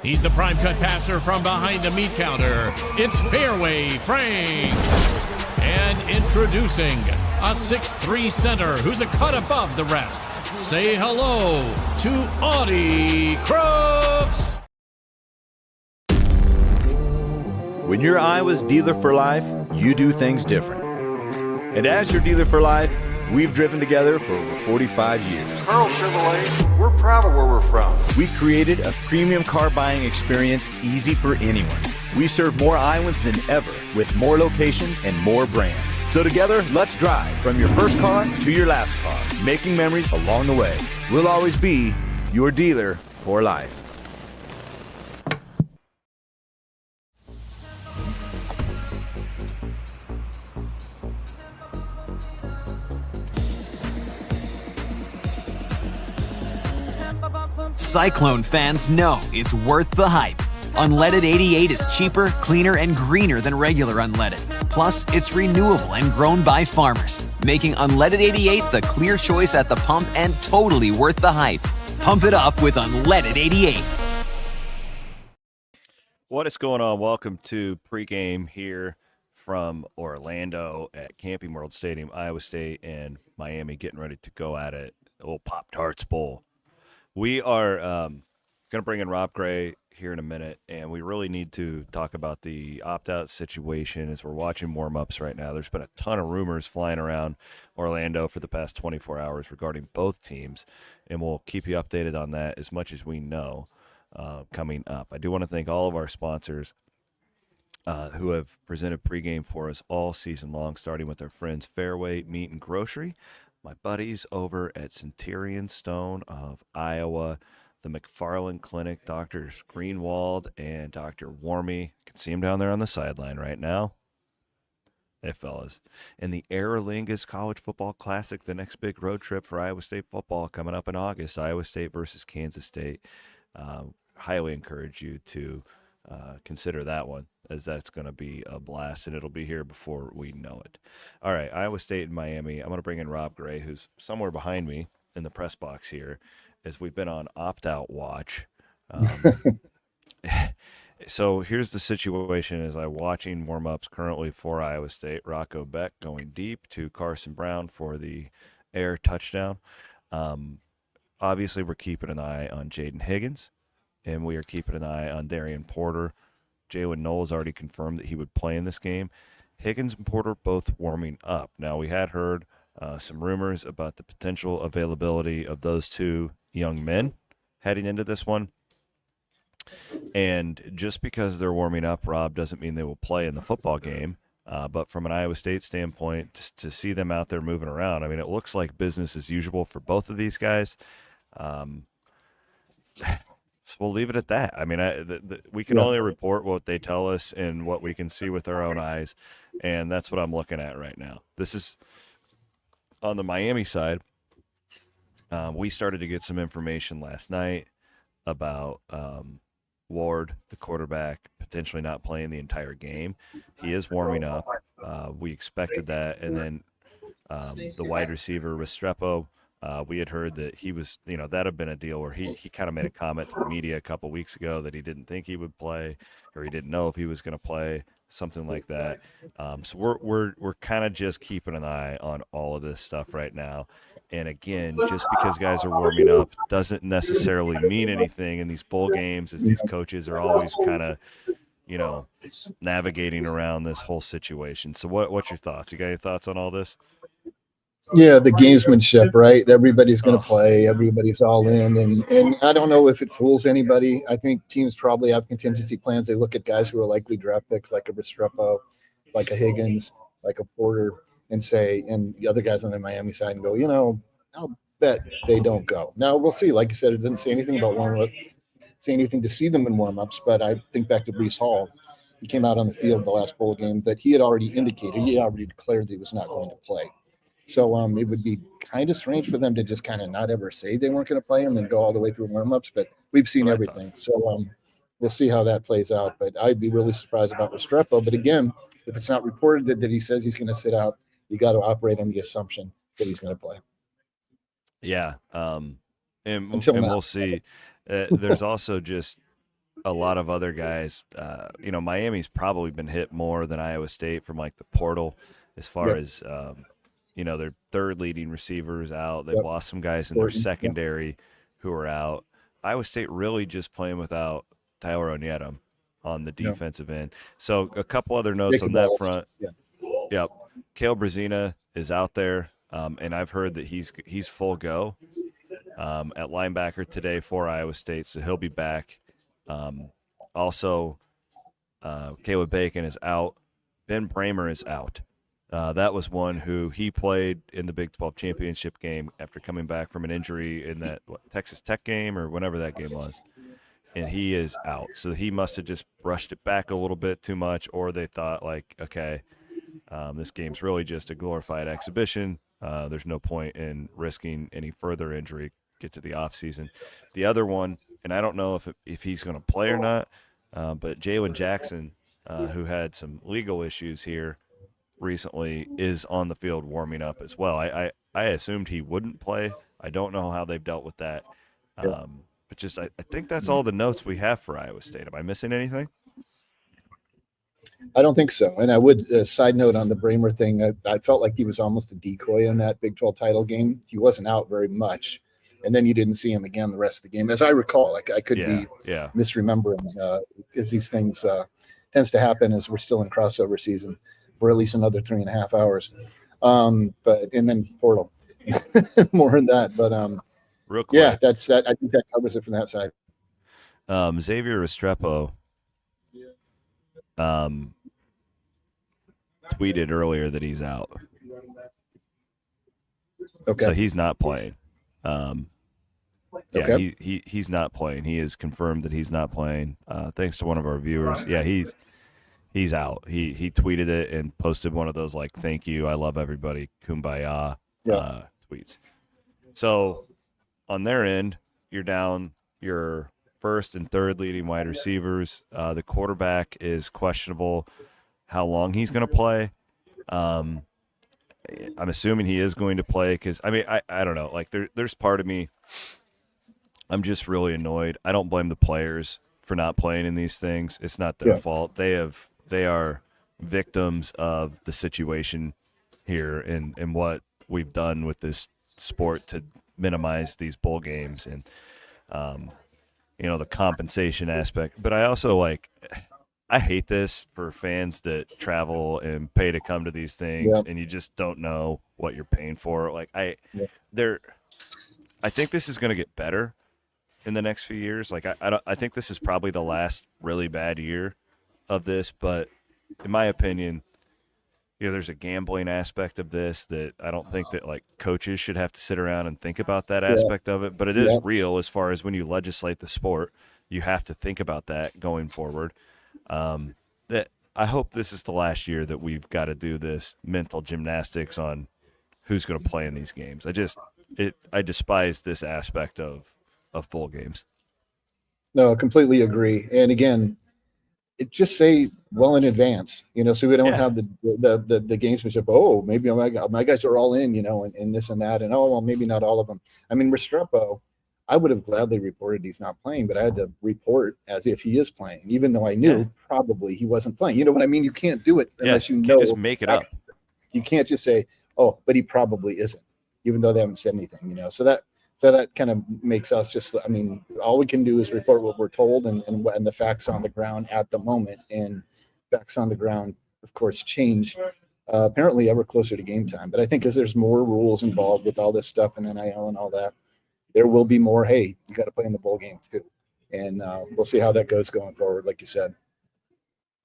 He's the prime cut passer from behind the meat counter. It's Fairway Frank. And introducing a 6'3" center who's a cut above the rest. Say hello to Audie Crooks. When you're Iowa's dealer for life, you do things different. And as your dealer for life, we've driven together for over 45 years. Carl Chevrolet, we're proud of where we're from. We created a premium car buying experience easy for anyone. We serve more Iowans than ever with more locations and more brands. So together, let's drive from your first car to your last car, making memories along the way. We'll always be your dealer for life. Cyclone fans know it's worth the hype. Unleaded 88 is cheaper, cleaner, and greener than regular unleaded. Plus, it's renewable and grown by farmers, making Unleaded 88 the clear choice at the pump and totally worth the hype. Pump it up with Unleaded 88. What is going on? Welcome to Pregame here from Orlando at Camping World Stadium, Iowa State and Miami getting ready to go at it. The old Pop-Tarts Bowl. We are going to bring in Rob Gray here in a minute, and we really need to talk about the opt-out situation as we're watching warm-ups right now. There's been a ton of rumors flying around Orlando for the past 24 hours regarding both teams, and we'll keep you updated on that as much as we know coming up. I do want to thank all of our sponsors who have presented pregame for us all season long, starting with our friends Fairway Meat and Grocery, my buddies over at Centurion Stone of Iowa, the McFarland Clinic, Drs. Greenwald and Dr. Warmy. You can see them down there on the sideline right now. Hey, fellas. And the Aer Lingus College Football Classic, the next big road trip for Iowa State football coming up in August, Iowa State versus Kansas State. Highly encourage you to consider that one, as that's going to be a blast, and it'll be here before we know it. All right, Iowa State and Miami. I'm going to bring in Rob Gray, who's somewhere behind me in the press box here, as we've been on opt-out watch. So here's the situation as I'm watching warm-ups currently for Iowa State. Rocco Beck going deep to Carson Brown for the air touchdown. Obviously, we're keeping an eye on Jaden Higgins, and we are keeping an eye on Darian Porter. Jalen Knowles already confirmed that he would play in this game. Higgins and Porter both warming up. Now, we had heard some rumors about the potential availability of those two young men heading into this one. And just because they're warming up, Rob, doesn't mean they will play in the football game. But from an Iowa State standpoint, just to see them out there moving around, I mean, it looks like business as usual for both of these guys. So we'll leave it at that. I mean, we can only report what they tell us and what we can see with our own eyes, and that's what I'm looking at right now. This is on the Miami side. We started to get some information last night about Ward, the quarterback, potentially not playing the entire game. He is warming up. We expected that. And then the wide receiver, Restrepo, we had heard that he was, that had been a deal where he kind of made a comment to the media a couple weeks ago that he didn't think he would play, or he didn't know if he was going to play, something like that. So we're kind of just keeping an eye on all of this stuff right now. And again, just because guys are warming up doesn't necessarily mean anything in these bowl games, as these coaches are always kind of, navigating around this whole situation. So what's your thoughts? You got any thoughts on all this? Yeah, the gamesmanship, right? Everybody's going to play. Everybody's all in. And I don't know if it fools anybody. I think teams probably have contingency plans. They look at guys who are likely draft picks, like a Restrepo, like a Higgins, like a Porter, and say, and the other guys on the Miami side, and go, I'll bet they don't go. Now, we'll see. Like you said, it didn't say anything about warm-up, say anything to see them in warm-ups, but I think back to Breece Hall. He came out on the field the last bowl game that he had already indicated, he already declared that he was not going to play. So it would be kind of strange for them to just kind of not ever say they weren't going to play and then go all the way through warm-ups, but we've seen everything. So we'll see how that plays out. But I'd be really surprised about Restrepo. But again, if it's not reported that he says he's going to sit out, you got to operate on the assumption that he's going to play. Yeah. And we'll see. There's also just a lot of other guys, Miami's probably been hit more than Iowa State from like the portal as far as, their third leading receivers out. They've lost some guys in their secondary who are out. Iowa State really just playing without Tyler Onyedem on the defensive end. So a couple other notes on that front. Yep. Cale Brazina is out there, and I've heard that he's full go at linebacker today for Iowa State, so he'll be back. Also, Caleb Bacon is out. Ben Bramer is out. That was one who he played in the Big 12 championship game after coming back from an injury in that Texas Tech game or whenever that game was, and he is out. So he must have just brushed it back a little bit too much, or they thought like, okay, this game's really just a glorified exhibition. There's no point in risking any further injury. Get to the offseason. The other one, and I don't know if he's going to play or not, but Jalen Jackson, who had some legal issues here recently, is on the field warming up as well. I assumed he wouldn't play. I don't know how they've dealt with that. But just I think that's all the notes we have for Iowa State. Am I missing anything? I don't think so. And I would, side note on the Bramer thing, I felt like he was almost a decoy in that Big 12 title game. He wasn't out very much. And then you didn't see him again the rest of the game. As I recall, like I could be misremembering, because these things tends to happen as we're still in crossover season for at least another 3.5 hours. And then portal, more than that. But real quick, yeah, that's that. I think that covers it from that side. Xavier Restrepo tweeted earlier that he's out. Okay. So he's not playing. He's not playing. He has confirmed that he's not playing. Thanks to one of our viewers. Yeah, he's out. He tweeted it and posted one of those like "Thank you, I love everybody, kumbaya" tweets. So on their end, you're down your first and third leading wide receivers. The quarterback is questionable how long he's going to play. I'm assuming he is going to play because, I don't know. Like, there's part of me, I'm just really annoyed. I don't blame the players for not playing in these things. It's not their fault. They are victims of the situation here and what we've done with this sport to minimize these bowl games and, the compensation aspect. But I also, I hate this for fans that travel and pay to come to these things, and you just don't know what you're paying for. I think this is going to get better in the next few years. I think this is probably the last really bad year of this, but in my opinion, there's a gambling aspect of this that I don't think that coaches should have to sit around and think about that aspect of it, but it is real as far as when you legislate the sport, you have to think about that going forward. That I hope this is the last year that we've got to do this mental gymnastics on who's going to play in these games. I despise this aspect of bowl games. No, I completely agree. And again, just say well in advance, so we don't have the gamesmanship. Oh, maybe my guys are all in, and this and that, and maybe not all of them. Restrepo, I would have gladly reported he's not playing, but I had to report as if he is playing, even though I knew probably he wasn't playing. You know what I mean? You can't do it unless you know. Just make it up. You can't just say, "Oh, but he probably isn't," even though they haven't said anything. So that kind of makes us just. All we can do is report what we're told and the facts on the ground at the moment. And facts on the ground, of course, change apparently ever closer to game time. But I think as there's more rules involved with all this stuff and NIL and all that, there will be more, hey, you got to play in the bowl game too. And we'll see how that goes going forward, like you said.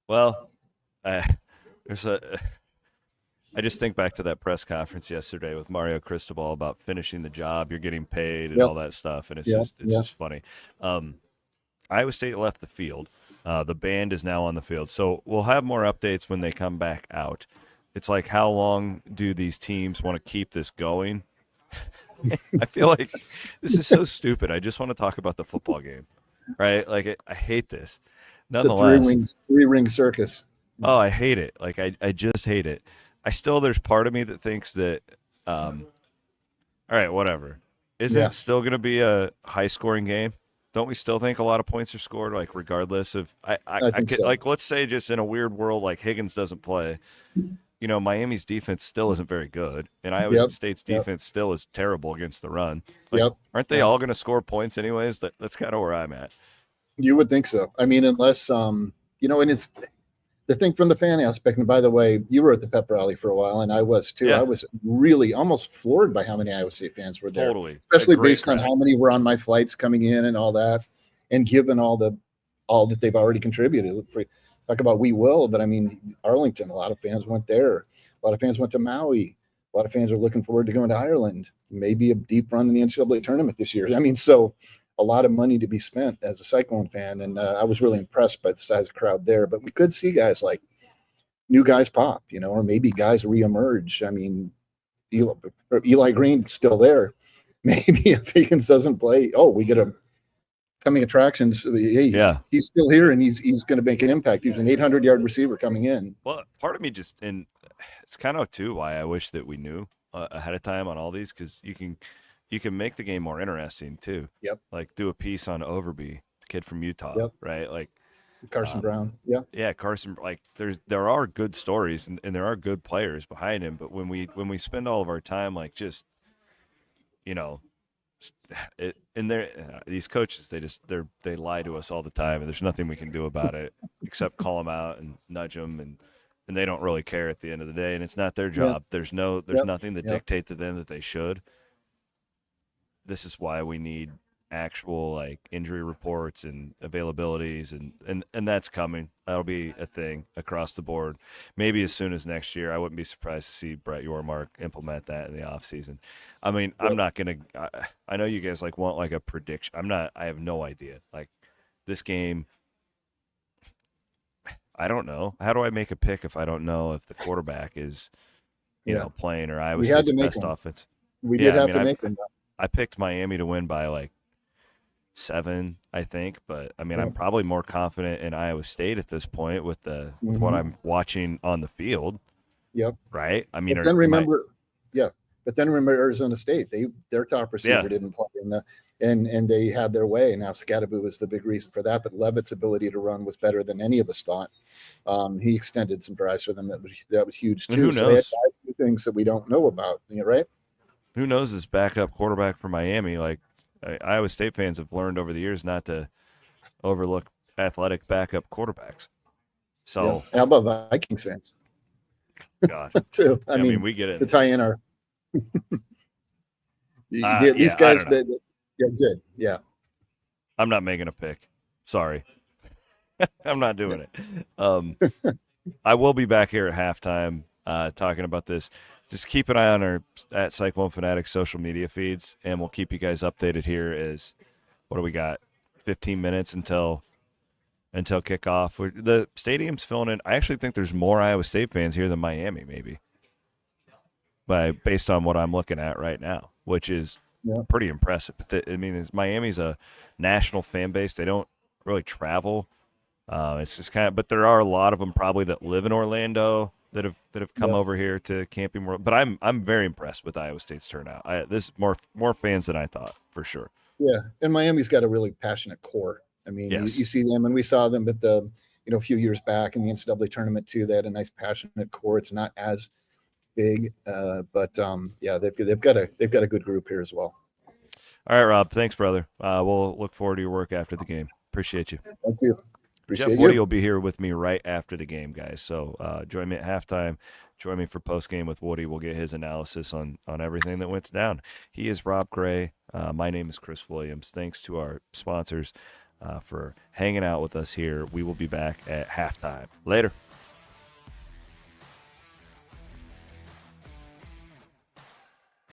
Well, I just think back to that press conference yesterday with Mario Cristobal about finishing the job, you're getting paid and all that stuff. And it's just funny. Iowa State left the field. The band is now on the field. So we'll have more updates when they come back out. It's like, how long do these teams want to keep this going? I feel like this is so stupid. I just want to talk about the football game, right? I hate this. Nonetheless, it's a three-ring circus. Oh, I hate it. I just hate it. There's part of me that thinks that, all right, whatever. Isn't it still going to be a high-scoring game? don't we still think a lot of points are scored, like regardless of I think could, so. like, let's say just in a weird world like Higgins doesn't play, Miami's defense still isn't very good, and Iowa Yep. State's Yep. defense still is terrible against the run. Like, Yep. aren't they Yeah. all going to score points anyways? That's kind of where I'm at. You would think so. I mean, unless and it's the thing from the fan aspect. And by the way, you were at the pep rally for a while, and I was too. Yeah. I was really almost floored by how many Iowa State fans were there. Totally. Especially A great based on crowd. how many were on my flights coming in and all that, and given all that they've already contributed. Talk about we will, but I mean Arlington. A lot of fans went there. A lot of fans went to Maui. A lot of fans are looking forward to going to Ireland. Maybe a deep run in the NCAA tournament this year. I mean, so a lot of money to be spent as a Cyclone fan, and I was really impressed by the size of the crowd there. But we could see guys like new guys pop, or maybe guys reemerge. I mean, Eli Green's still there. Maybe if Higgins doesn't play, we get a coming attractions. Hey, Yeah. he's still here, and he's going to make an impact. He's an 800-yard receiver coming in. Well, part of me just, and it's kind of too why I wish that we knew ahead of time on all these, because you can make the game more interesting too. Yep. Like do a piece on Overby, kid from Utah, Yep. right? Like Carson Brown. Yeah. Yeah, Carson. Like there are good stories and there are good players behind him, but when we spend all of our time like just, these coaches they lie to us all the time, and there's nothing we can do about it except call them out and nudge them, and they don't really care at the end of the day, and it's not their job. There's nothing to dictate to them that they should. This is why we need actual like injury reports and availabilities, and that's coming. That'll be a thing across the board. Maybe as soon as next year. I wouldn't be surprised to see Brett Yormark implement that in the offseason. I mean, I'm not gonna. I know you guys like want like a prediction. I'm not. I have no idea. Like this game, I don't know. How do I make a pick if I don't know if the quarterback is, playing, or Iowa State's best offense? We did have to make them. I picked Miami to win by like 7, I think, but I mean, I'm probably more confident in Iowa State at this point with what I'm watching on the field. Yep. Right. I mean, but then remember Arizona State. Their top receiver didn't play and they had their way. Now Scadaboo was the big reason for that, but Levitt's ability to run was better than any of us thought. He extended some drives for them that was huge too. And who knows? So they had guys do things that we don't know about. Right? Who knows this backup quarterback for Miami? Like Iowa State fans have learned over the years not to overlook athletic backup quarterbacks. So how about Vikings fans? God, too. I mean, we get it to tie in our these guys. They're good. Yeah, I'm not making a pick. Sorry, I'm not doing it. I will be back here at halftime talking about this. Just keep an eye on our at Cyclone Fanatics social media feeds, and we'll keep you guys updated here. What do we got? 15 minutes until kickoff. The stadium's filling in. I actually think there's more Iowa State fans here than Miami, maybe, based on what I'm looking at right now, which is pretty impressive. But Miami's a national fan base. They don't really travel. It's just but there are a lot of them probably that live in Orlando that have come over here to Camping World. But I'm very impressed with Iowa State's turnout. This is more fans than I thought, for sure. Yeah, and Miami's got a really passionate core. I mean, you see them, and we saw them at the a few years back in the NCAA tournament too. They had a nice passionate core. It's not as big, but they've got a good group here as well. All right, Rob. Thanks, brother. We'll look forward to your work after the game. Appreciate you. Thank you. Appreciate Jeff you. Woody will be here with me right after the game, guys. So join me at halftime. Join me for postgame with Woody. We'll get his analysis on everything that went down. He is Rob Gray. My name is Chris Williams. Thanks to our sponsors for hanging out with us here. We will be back at halftime. Later.